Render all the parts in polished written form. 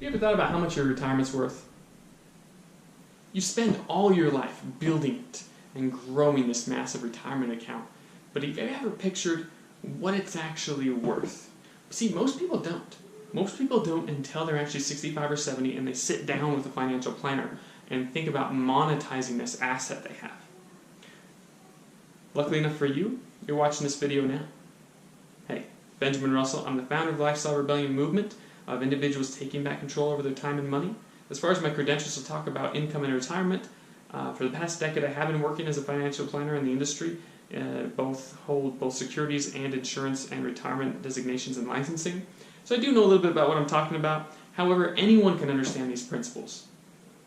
You ever thought about how much your retirement's worth? You spend all your life building it and growing this massive retirement account, but have you ever pictured what it's actually worth? See, most people don't. Most people don't until they're actually 65 or 70 and they sit down with a financial planner and think about monetizing this asset they have. Luckily enough for you, you're watching this video now. Hey, Benjamin Russell, I'm the founder of the Lifestyle Rebellion movement of individuals taking back control over their time and money. As far as my credentials to talk about income and retirement, for the past decade I have been working as a financial planner in the industry, hold both securities and insurance and retirement designations and licensing. So I do know a little bit about what I'm talking about. However, anyone can understand these principles.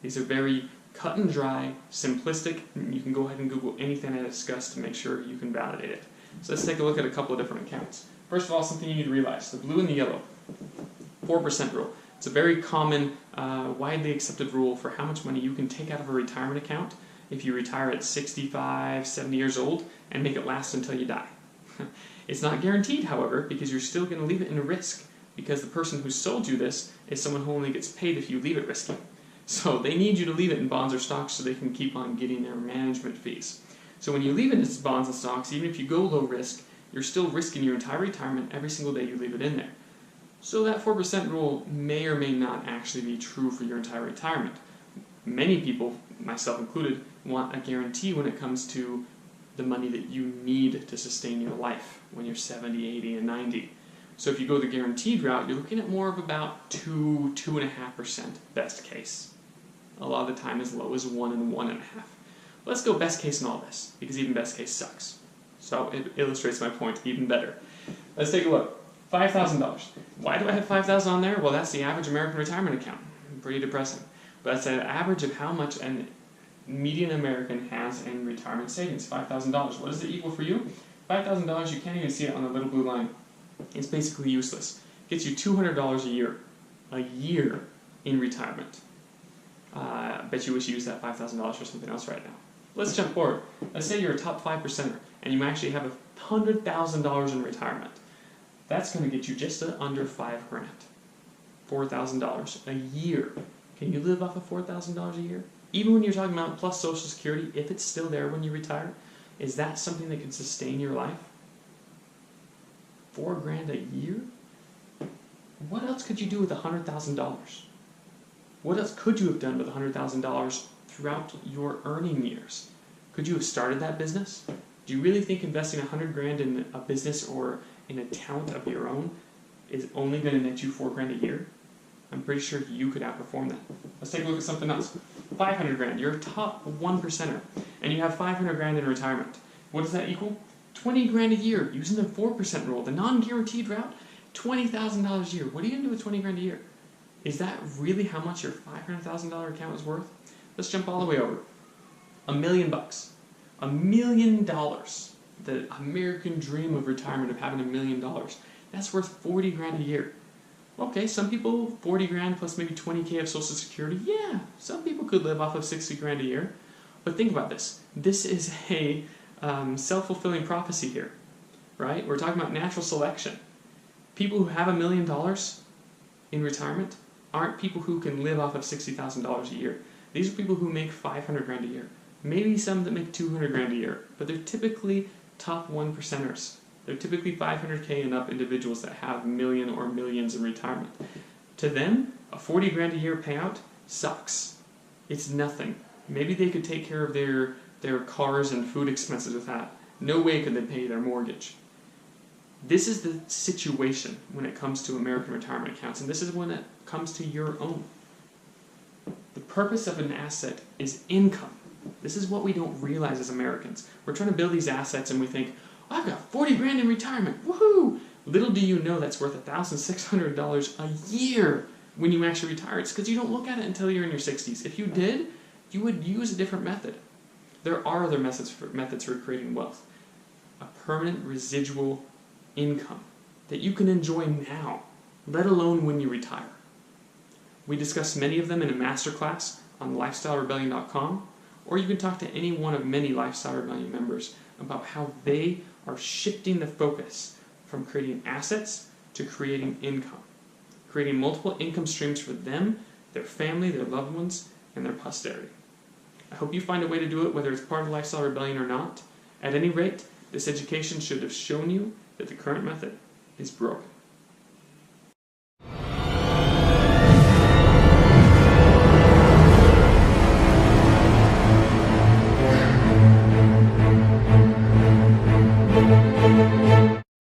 These are very cut and dry, simplistic, and you can go ahead and Google anything I discuss to make sure you can validate it. So let's take a look at a couple of different accounts. First of all, something you need to realize, the blue and the yellow, 4% rule. It's a very common, widely accepted rule for how much money you can take out of a retirement account if you retire at 65, 70 years old and make it last until you die. It's not guaranteed, however, because you're still going to leave it in a risk, because the person who sold you this is someone who only gets paid if you leave it risky. So they need you to leave it in bonds or stocks so they can keep on getting their management fees. So when you leave it in bonds and stocks, even if you go low risk, you're still risking your entire retirement every single day you leave it in there. So that 4% rule may or may not actually be true for your entire retirement. Many people, myself included, want a guarantee when it comes to the money that you need to sustain your life when you're 70, 80, and 90. So if you go the guaranteed route, you're looking at more of about 2.5% best case. A lot of the time as low as 1 and 1.5. Let's go best case in all this, because even best case sucks. So it illustrates my point even better. Let's take a look. $5,000. Why do I have $5,000 on there? Well, that's the average American retirement account. Pretty depressing. But that's an average of how much a median American has in retirement savings. $5,000. What does it equal for you? $5,000, you can't even see it on the little blue line. It's basically useless. It gets you $200 a year. A year in retirement. I bet you wish you used that $5,000 for something else right now. Let's jump forward. Let's say you're a top 5%er and you actually have $100,000 in retirement. That's going to get you just under $5,000. $4,000 a year. Can you live off of $4,000 a year? Even when you're talking about plus Social Security, if it's still there when you retire, is that something that can sustain your life? $4,000 a year? What else could you do with $100,000? What else could you have done with $100,000 throughout your earning years? Could you have started that business? Do you really think investing $100,000 in a business or in a talent of your own is only going to net you $4,000 a year? I'm pretty sure you could outperform that. Let's take a look at something else. $500,000. You're a top 1%er, and you have $500,000 in retirement. What does that equal? $20,000 a year using the 4% rule, the non-guaranteed route. $20,000 a year. What are you going to do with $20,000 a year? Is that really how much your $500,000 account is worth? Let's jump all the way over. $1 million. $1 million. The American dream of retirement, of having $1 million. That's worth $40,000 a year. Okay, some people, $40,000 plus maybe $20,000 of Social Security. Yeah, some people could live off of $60,000 a year. But think about this. This is a self-fulfilling prophecy here, right? We're talking about natural selection. People who have $1 million in retirement aren't people who can live off of $60,000 a year. These are people who make $500,000 a year. Maybe some that make $200,000 a year, but they're typically top 1%ers. They're typically $500,000 and up individuals that have million or millions in retirement. To them, a $40,000 a year payout sucks. It's nothing. Maybe they could take care of their cars and food expenses with that. No way could they pay their mortgage. This is the situation when it comes to American retirement accounts, and this is when it comes to your own. The purpose of an asset is income. This is what we don't realize as Americans. We're trying to build these assets and we think, oh, I've got $40,000 in retirement, woohoo! Little do you know that's worth $1,600 a year when you actually retire. It's because you don't look at it until you're in your 60s. If you did, you would use a different method. There are other methods for creating wealth. A permanent residual income that you can enjoy now, let alone when you retire. We discuss many of them in a masterclass on lifestylerebellion.com, or you can talk to any one of many Lifestyle Rebellion members about how they are shifting the focus from creating assets to creating income. creating multiple income streams for them, their family, their loved ones, and their posterity. I hope you find a way to do it, whether it's part of Lifestyle Rebellion or not. At any rate, this education should have shown you that the current method is broken.